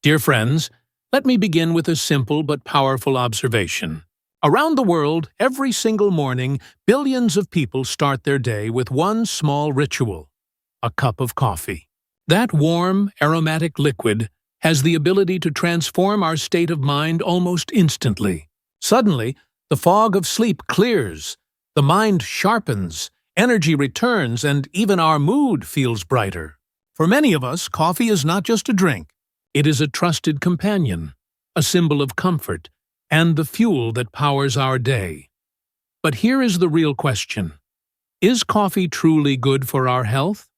Dear friends, let me begin with a simple but powerful observation. Around the world, every single morning, billions of people start their day with one small ritual: a cup of coffee. That warm, aromatic liquid has the ability to transform our state of mind almost instantly. Suddenly, the fog of sleep clears, the mind sharpens, energy returns, and even our mood feels brighter. For many of us, coffee is not just a drink. It is a trusted companion, a symbol of comfort, and the fuel that powers our day. But here is the real question. Is coffee truly good for our health?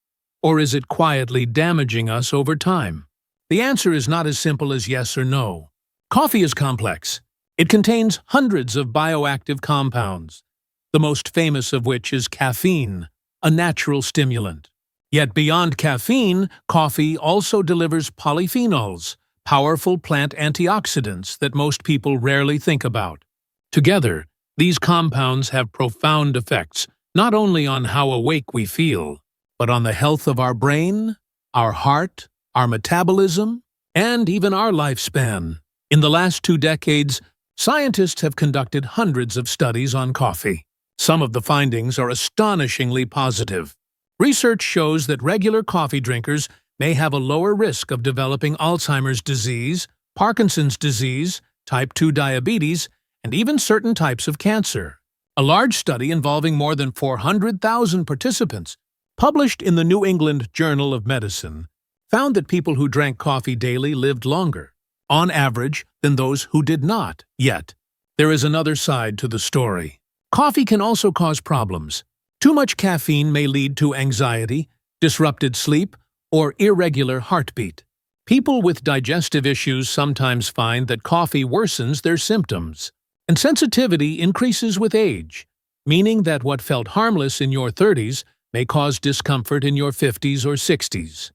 Or is it quietly damaging us over time? The answer is not as simple as yes or no. Coffee is complex. It contains hundreds of bioactive compounds, the most famous of which is caffeine, a natural stimulant. Yet beyond caffeine, coffee also delivers polyphenols, powerful plant antioxidants that most people rarely think about. Together, these compounds have profound effects not only on how awake we feel, but on the health of our brain, our heart, our metabolism, and even our lifespan. In the last 2 decades, scientists have conducted hundreds of studies on coffee. Some of the findings are astonishingly positive. Research shows that regular coffee drinkers may have a lower risk of developing Alzheimer's disease, Parkinson's disease, type 2 diabetes, and even certain types of cancer. A large study involving more than 400,000 participants, published in the New England Journal of Medicine, found that people who drank coffee daily lived longer, on average, than those who did not. Yet, there is another side to the story. Coffee can also cause problems. Too much caffeine may lead to anxiety, disrupted sleep, or irregular heartbeat. People with digestive issues sometimes find that coffee worsens their symptoms, and sensitivity increases with age, meaning that what felt harmless in your 30s may cause discomfort in your 50s or 60s.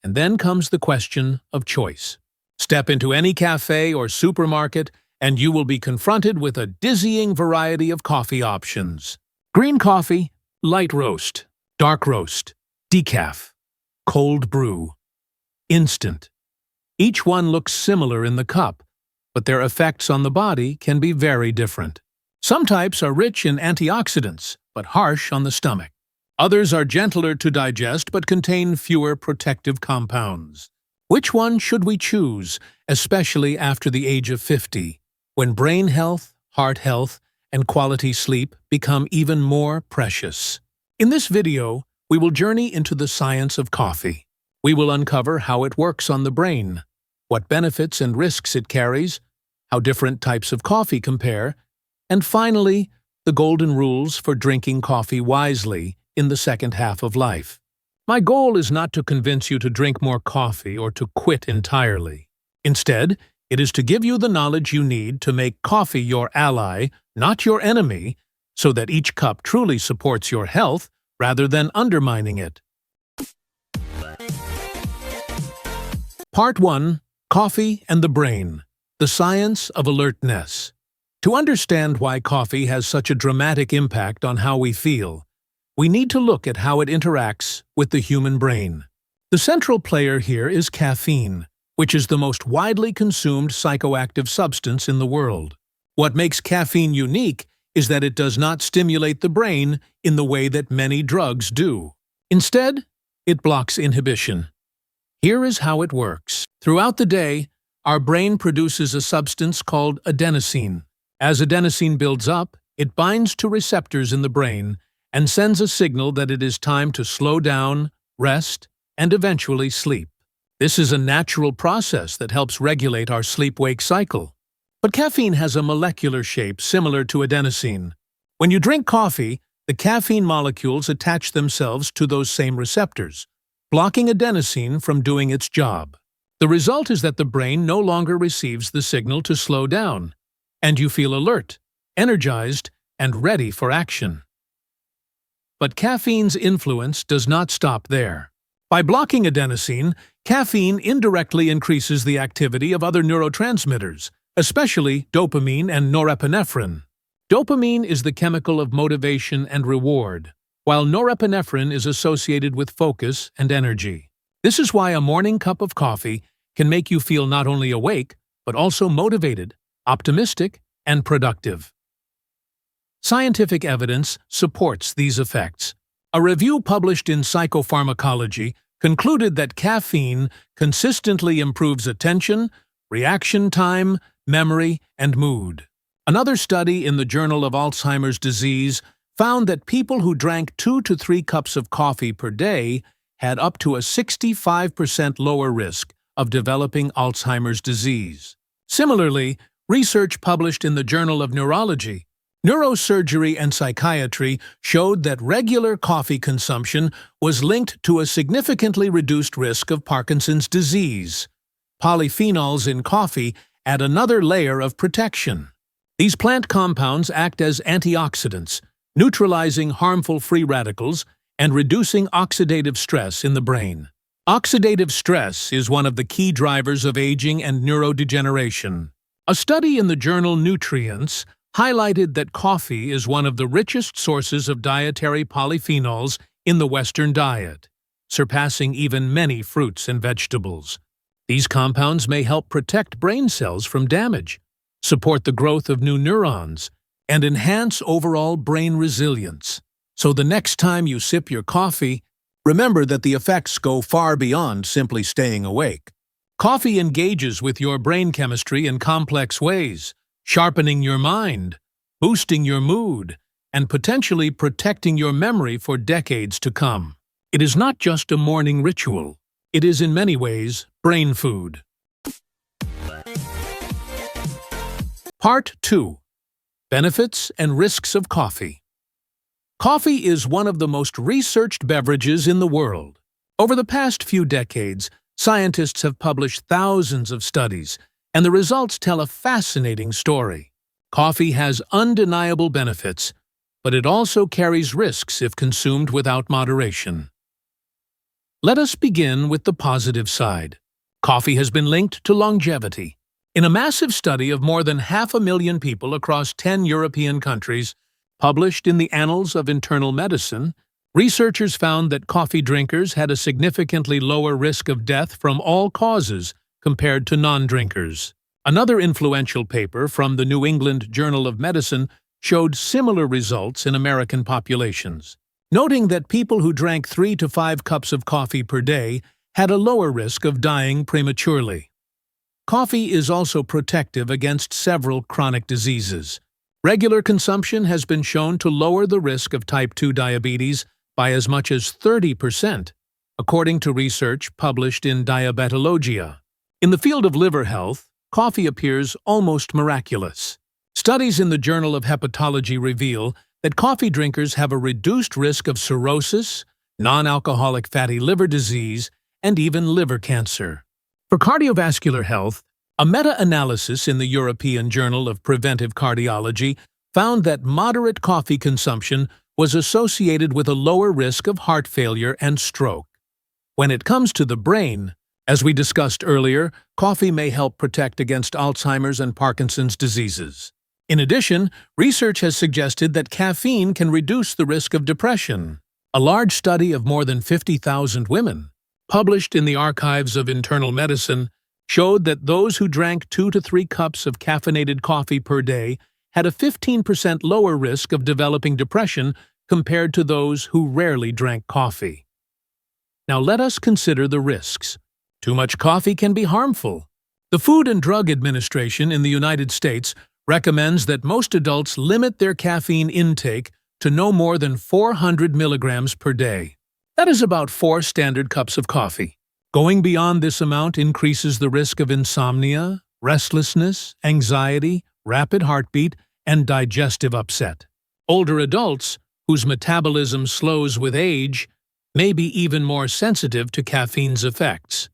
And then comes the question of choice. Step into any cafe or supermarket, and you will be confronted with a dizzying variety of coffee options. Green coffee, light roast, dark roast, decaf, cold brew, instant. Each one looks similar in the cup, but their effects on the body can be very different. Some types are rich in antioxidants, but harsh on the stomach. Others are gentler to digest but contain fewer protective compounds. Which one should we choose, especially after the age of 50, when brain health, heart health, and quality sleep become even more precious? In this video, we will journey into the science of coffee. We will uncover how it works on the brain, what benefits and risks it carries, how different types of coffee compare, and finally, the golden rules for drinking coffee wisely in the second half of life. My goal is not to convince you to drink more coffee or to quit entirely. Instead, it is to give you the knowledge you need to make coffee your ally, not your enemy, so that each cup truly supports your health rather than undermining it. Part 1. Coffee and the Brain. The Science of Alertness. To understand why coffee has such a dramatic impact on how we feel, we need to look at how it interacts with the human brain. The central player here is caffeine, which is the most widely consumed psychoactive substance in the world. What makes caffeine unique is that it does not stimulate the brain in the way that many drugs do. Instead, it blocks inhibition. Here is how it works. Throughout the day, our brain produces a substance called adenosine. As adenosine builds up, it binds to receptors in the brain and sends a signal that it is time to slow down, rest, and eventually sleep. This is a natural process that helps regulate our sleep-wake cycle. But caffeine has a molecular shape similar to adenosine. When you drink coffee, the caffeine molecules attach themselves to those same receptors, blocking adenosine from doing its job. The result is that the brain no longer receives the signal to slow down, and you feel alert, energized, and ready for action. But caffeine's influence does not stop there. By blocking adenosine, caffeine indirectly increases the activity of other neurotransmitters, especially dopamine and norepinephrine. Dopamine is the chemical of motivation and reward, while norepinephrine is associated with focus and energy. This is why a morning cup of coffee can make you feel not only awake, but also motivated, optimistic, and productive. Scientific evidence supports these effects. A review published in Psychopharmacology concluded that caffeine consistently improves attention, reaction time, memory, and mood. Another study in the Journal of Alzheimer's Disease found that people who drank 2 to 3 cups of coffee per day had up to a 65% lower risk of developing Alzheimer's disease. Similarly, research published in the Journal of Neurology, Neurosurgery and Psychiatry showed that regular coffee consumption was linked to a significantly reduced risk of Parkinson's disease. Polyphenols in coffee add another layer of protection. These plant compounds act as antioxidants, neutralizing harmful free radicals and reducing oxidative stress in the brain. Oxidative stress is one of the key drivers of aging and neurodegeneration. A study in the journal Nutrients highlighted that coffee is one of the richest sources of dietary polyphenols in the Western diet, surpassing even many fruits and vegetables. These compounds may help protect brain cells from damage, support the growth of new neurons, and enhance overall brain resilience. So the next time you sip your coffee, remember that the effects go far beyond simply staying awake. Coffee engages with your brain chemistry in complex ways, sharpening your mind, boosting your mood, and potentially protecting your memory for decades to come. It is not just a morning ritual. It is in many ways brain food. Part 2. Benefits and risks of coffee. Coffee is one of the most researched beverages in the world. Over the past few decades, scientists have published thousands of studies, and the results tell a fascinating story. Coffee has undeniable benefits, but it also carries risks if consumed without moderation. Let us begin with the positive side. Coffee has been linked to longevity. In a massive study of more than 500,000 people across 10 European countries, published in the Annals of Internal Medicine, researchers found that coffee drinkers had a significantly lower risk of death from all causes compared to non-drinkers. Another influential paper from the New England Journal of Medicine showed similar results in American populations, noting that people who drank 3 to 5 cups of coffee per day had a lower risk of dying prematurely. Coffee is also protective against several chronic diseases. Regular consumption has been shown to lower the risk of type 2 diabetes by as much as 30%, according to research published in Diabetologia. In the field of liver health, coffee appears almost miraculous. Studies in the Journal of Hepatology reveal that coffee drinkers have a reduced risk of cirrhosis, non-alcoholic fatty liver disease, and even liver cancer. For cardiovascular health, a meta-analysis in the European Journal of Preventive Cardiology found that moderate coffee consumption was associated with a lower risk of heart failure and stroke. When it comes to the brain, as we discussed earlier, coffee may help protect against Alzheimer's and Parkinson's diseases. In addition, research has suggested that caffeine can reduce the risk of depression. A large study of more than 50,000 women, published in the Archives of Internal Medicine, showed that those who drank 2 to 3 cups of caffeinated coffee per day had a 15% lower risk of developing depression compared to those who rarely drank coffee. Now let us consider the risks. Too much coffee can be harmful. The Food and Drug Administration in the United States recommends that most adults limit their caffeine intake to no more than 400 milligrams per day. That is about 4 standard cups of coffee. Going beyond this amount increases the risk of insomnia, restlessness, anxiety, rapid heartbeat, and digestive upset. Older adults, whose metabolism slows with age, may be even more sensitive to caffeine's effects.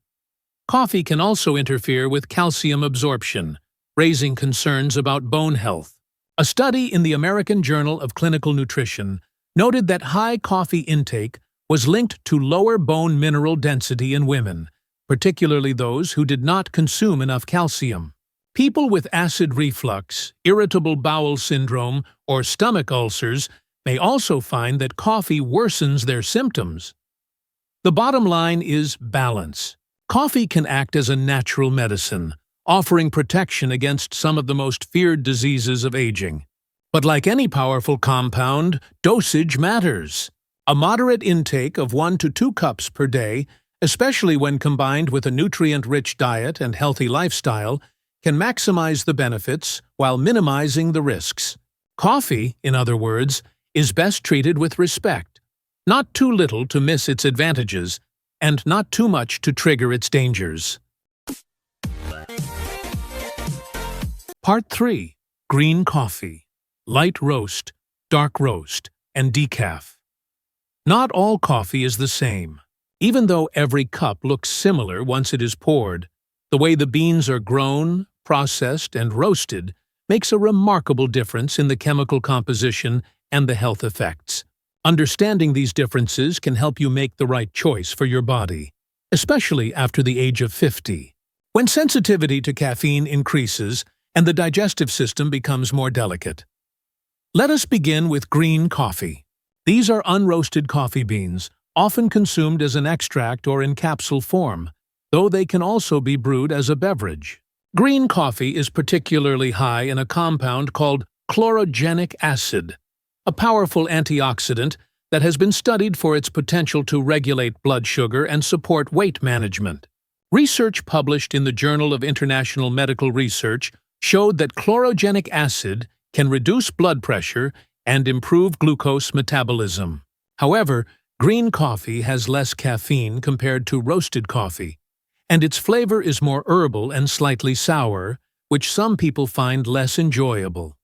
Coffee can also interfere with calcium absorption, raising concerns about bone health. A study in the American Journal of Clinical Nutrition noted that high coffee intake was linked to lower bone mineral density in women, particularly those who did not consume enough calcium. People with acid reflux, irritable bowel syndrome, or stomach ulcers may also find that coffee worsens their symptoms. The bottom line is balance. Coffee can act as a natural medicine, offering protection against some of the most feared diseases of aging. But like any powerful compound, dosage matters. A moderate intake of 1 to 2 cups per day, especially when combined with a nutrient-rich diet and healthy lifestyle, can maximize the benefits while minimizing the risks. Coffee, in other words, is best treated with respect. Not too little to miss its advantages, and not too much to trigger its dangers. Part 3. Green coffee. Light roast, dark roast, and decaf. Not all coffee is the same. Even though every cup looks similar once it is poured, the way the beans are grown, processed, and roasted makes a remarkable difference in the chemical composition and the health effects. Understanding these differences can help you make the right choice for your body, especially after the age of 50, when sensitivity to caffeine increases and the digestive system becomes more delicate. Let us begin with green coffee. These are unroasted coffee beans, often consumed as an extract or in capsule form, though they can also be brewed as a beverage. Green coffee is particularly high in a compound called chlorogenic acid, a powerful antioxidant that has been studied for its potential to regulate blood sugar and support weight management. Research published in the Journal of International Medical Research showed that chlorogenic acid can reduce blood pressure and improve glucose metabolism. However, green coffee has less caffeine compared to roasted coffee, and its flavor is more herbal and slightly sour, which some people find less enjoyable.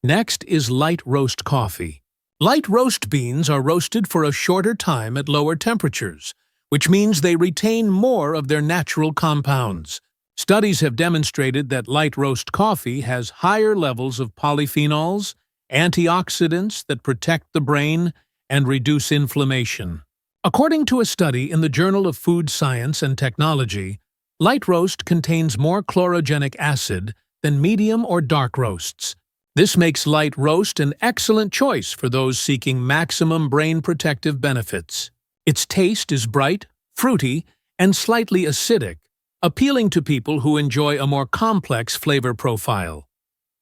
Next is light roast coffee. Light roast beans are roasted for a shorter time at lower temperatures, which means they retain more of their natural compounds. Studies have demonstrated that light roast coffee has higher levels of polyphenols, antioxidants that protect the brain, and reduce inflammation. According to a study in the Journal of Food Science and Technology, light roast contains more chlorogenic acid than medium or dark roasts. This makes light roast an excellent choice for those seeking maximum brain protective benefits. Its taste is bright, fruity, and slightly acidic, appealing to people who enjoy a more complex flavor profile.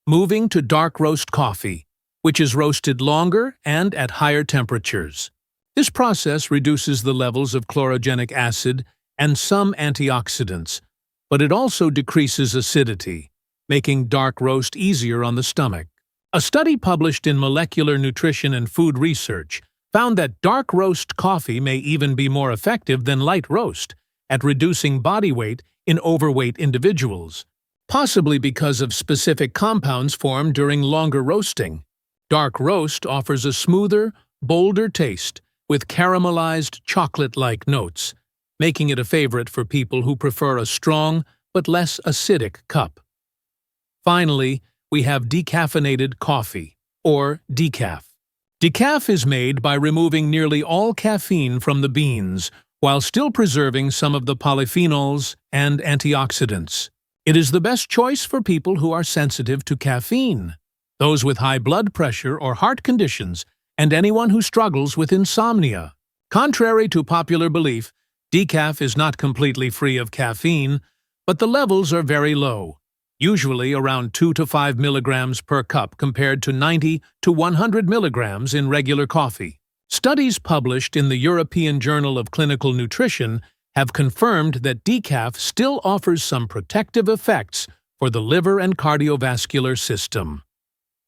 Moving to dark roast coffee, which is roasted longer and at higher temperatures. This process reduces the levels of chlorogenic acid and some antioxidants, but it also decreases acidity, making dark roast easier on the stomach. A study published in Molecular Nutrition and Food Research found that dark roast coffee may even be more effective than light roast at reducing body weight in overweight individuals, possibly because of specific compounds formed during longer roasting. Dark roast offers a smoother, bolder taste with caramelized chocolate-like notes, making it a favorite for people who prefer a strong but less acidic cup. Finally, we have decaffeinated coffee, or decaf. Decaf is made by removing nearly all caffeine from the beans while still preserving some of the polyphenols and antioxidants. It is the best choice for people who are sensitive to caffeine, those with high blood pressure or heart conditions, and anyone who struggles with insomnia. Contrary to popular belief, decaf is not completely free of caffeine, but the levels are very low, usually around 2 to 5 milligrams per cup compared to 90 to 100 milligrams in regular coffee. Studies published in the European Journal of Clinical Nutrition have confirmed that decaf still offers some protective effects for the liver and cardiovascular system.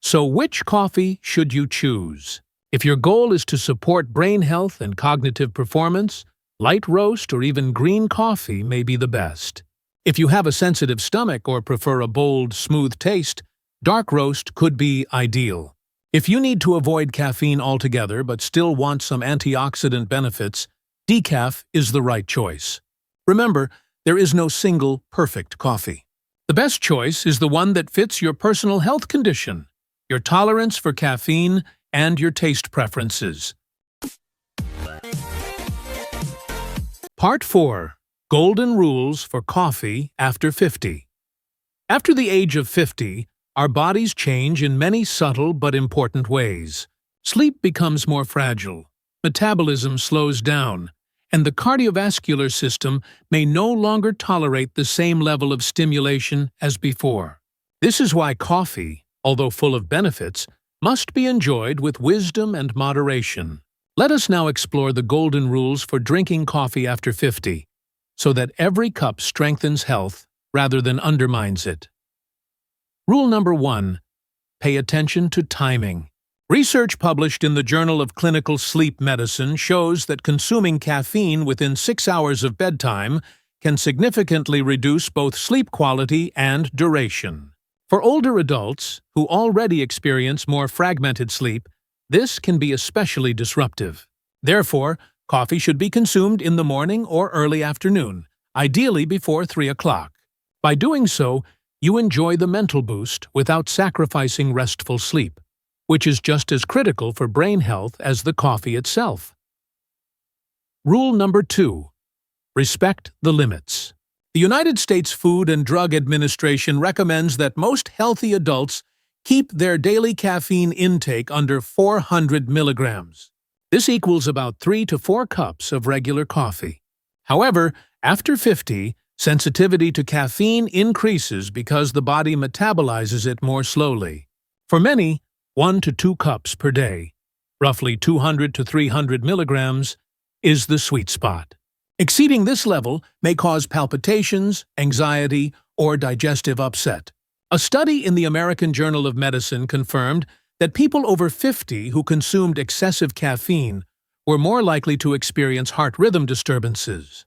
So which coffee should you choose? If your goal is to support brain health and cognitive performance, light roast or even green coffee may be the best. If you have a sensitive stomach or prefer a bold, smooth taste, dark roast could be ideal. If you need to avoid caffeine altogether but still want some antioxidant benefits, decaf is the right choice. Remember, there is no single perfect coffee. The best choice is the one that fits your personal health condition, your tolerance for caffeine, and your taste preferences. Part 4. Golden Rules for Coffee After 50. After the age of 50, our bodies change in many subtle but important ways. Sleep becomes more fragile, metabolism slows down, and the cardiovascular system may no longer tolerate the same level of stimulation as before. This is why coffee, although full of benefits, must be enjoyed with wisdom and moderation. Let us now explore the golden rules for drinking coffee after 50, so that every cup strengthens health rather than undermines it. Rule number 1. Pay attention to timing. Research published in the Journal of Clinical Sleep Medicine shows that consuming caffeine within 6 hours of bedtime can significantly reduce both sleep quality and duration. For older adults who already experience more fragmented sleep, this can be especially disruptive. Therefore, coffee should be consumed in the morning or early afternoon, ideally before 3 o'clock. By doing so, you enjoy the mental boost without sacrificing restful sleep, which is just as critical for brain health as the coffee itself. Rule number 2. Respect the limits. The United States Food and Drug Administration recommends that most healthy adults keep their daily caffeine intake under 400 milligrams. This equals about 3 to 4 cups of regular coffee. However, after 50, sensitivity to caffeine increases because the body metabolizes it more slowly. For many, 1 to 2 cups per day, roughly 200 to 300 milligrams, is the sweet spot. Exceeding this level may cause palpitations, anxiety, or digestive upset. A study in the American Journal of Medicine confirmed that people over 50 who consumed excessive caffeine were more likely to experience heart rhythm disturbances.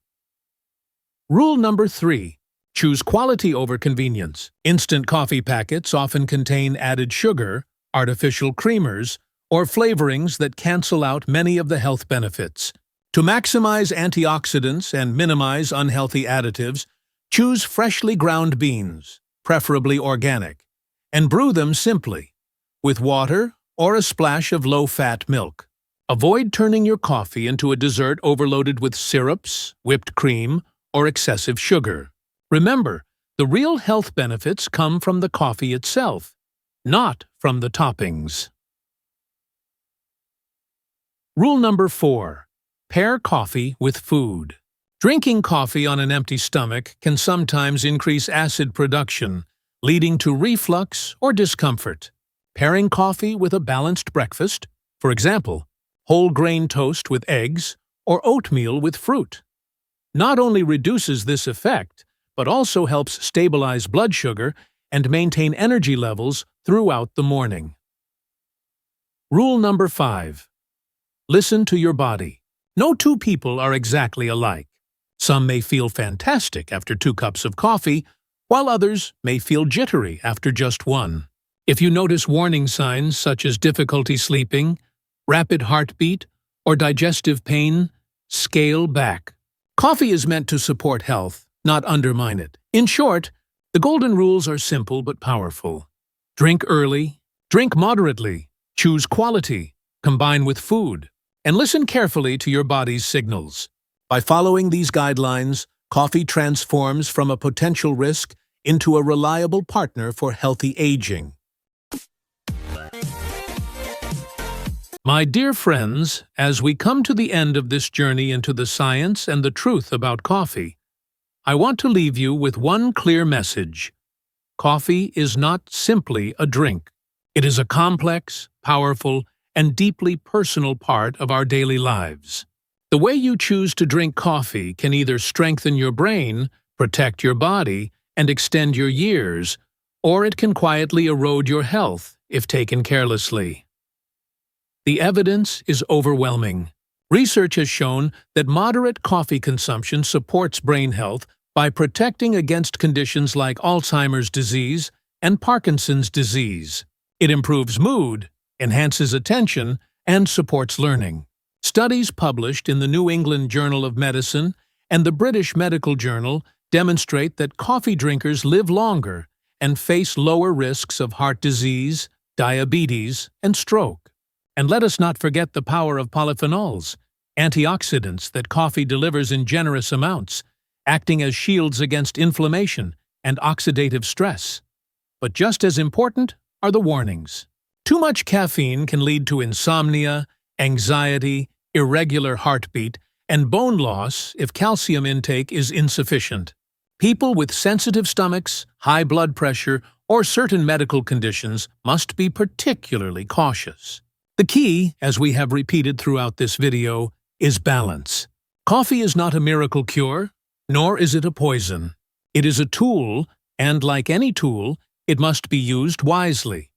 Rule number 3. Choose quality over convenience. Instant coffee packets often contain added sugar, artificial creamers, or flavorings that cancel out many of the health benefits. To maximize antioxidants and minimize unhealthy additives, choose freshly ground beans, preferably organic, and brew them simply, with water or a splash of low-fat milk. Avoid turning your coffee into a dessert overloaded with syrups, whipped cream, or excessive sugar. Remember, the real health benefits come from the coffee itself, not from the toppings. Rule number 4. Pair coffee with food. Drinking coffee on an empty stomach can sometimes increase acid production, leading to reflux or discomfort. Pairing coffee with a balanced breakfast, for example, whole grain toast with eggs or oatmeal with fruit, not only reduces this effect, but also helps stabilize blood sugar and maintain energy levels throughout the morning. Rule number 5. Listen to your body. No two people are exactly alike. Some may feel fantastic after 2 cups of coffee, while others may feel jittery after just 1. If you notice warning signs such as difficulty sleeping, rapid heartbeat, or digestive pain, scale back. Coffee is meant to support health, not undermine it. In short, the golden rules are simple but powerful. Drink early, drink moderately, choose quality, combine with food, and listen carefully to your body's signals. By following these guidelines, coffee transforms from a potential risk into a reliable partner for healthy aging. My dear friends, as we come to the end of this journey into the science and the truth about coffee, I want to leave you with one clear message. Coffee is not simply a drink. It is a complex, powerful, and deeply personal part of our daily lives. The way you choose to drink coffee can either strengthen your brain, protect your body, and extend your years, or it can quietly erode your health if taken carelessly. The evidence is overwhelming. Research has shown that moderate coffee consumption supports brain health by protecting against conditions like Alzheimer's disease and Parkinson's disease. It improves mood, enhances attention, and supports learning. Studies published in the New England Journal of Medicine and the British Medical Journal demonstrate that coffee drinkers live longer and face lower risks of heart disease, diabetes, and stroke. And let us not forget the power of polyphenols, antioxidants that coffee delivers in generous amounts, acting as shields against inflammation and oxidative stress. But just as important are the warnings. Too much caffeine can lead to insomnia, anxiety, irregular heartbeat, and bone loss if calcium intake is insufficient. People with sensitive stomachs, high blood pressure, or certain medical conditions must be particularly cautious. The key, as we have repeated throughout this video, is balance. Coffee is not a miracle cure, nor is it a poison. It is a tool, and like any tool, it must be used wisely.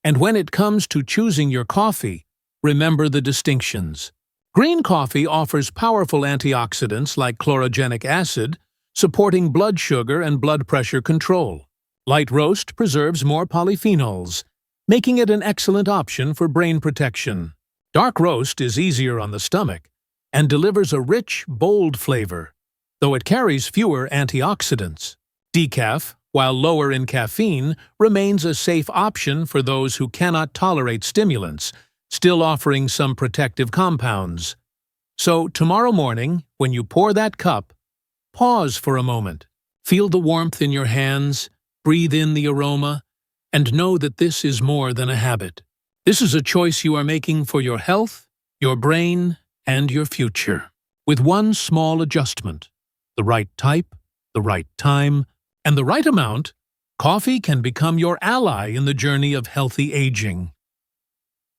And when it comes to choosing your coffee, remember the distinctions. Green coffee offers powerful antioxidants like chlorogenic acid, supporting blood sugar and blood pressure control. Light roast preserves more polyphenols, making it an excellent option for brain protection. Dark roast is easier on the stomach and delivers a rich, bold flavor, though it carries fewer antioxidants. Decaf, while lower in caffeine, remains a safe option for those who cannot tolerate stimulants, still offering some protective compounds. So tomorrow morning, when you pour that cup, pause for a moment. Feel the warmth in your hands, breathe in the aroma, and know that this is more than a habit. This is a choice you are making for your health, your brain, and your future. With one small adjustment, the right type, the right time, and the right amount, coffee can become your ally in the journey of healthy aging.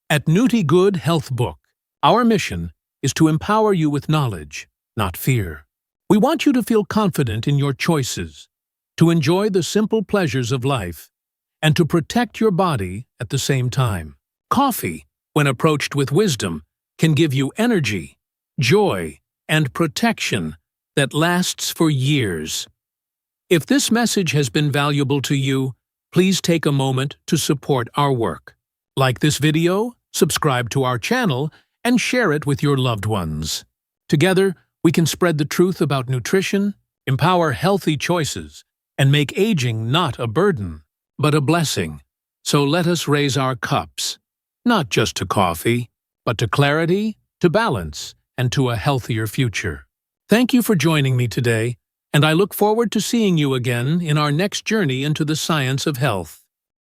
At Nutigood HealthBook, our mission is to empower you with knowledge, not fear. We want you to feel confident in your choices, to enjoy the simple pleasures of life, and to protect your body at the same time. Coffee, when approached with wisdom, can give you energy, joy, and protection that lasts for years. If this message has been valuable to you, please take a moment to support our work. Like this video, subscribe to our channel, and share it with your loved ones. Together, we can spread the truth about nutrition, empower healthy choices, and make aging not a burden, but a blessing. So let us raise our cups, not just to coffee, but to clarity, to balance, and to a healthier future. Thank you for joining me today, and I look forward to seeing you again in our next journey into the science of health.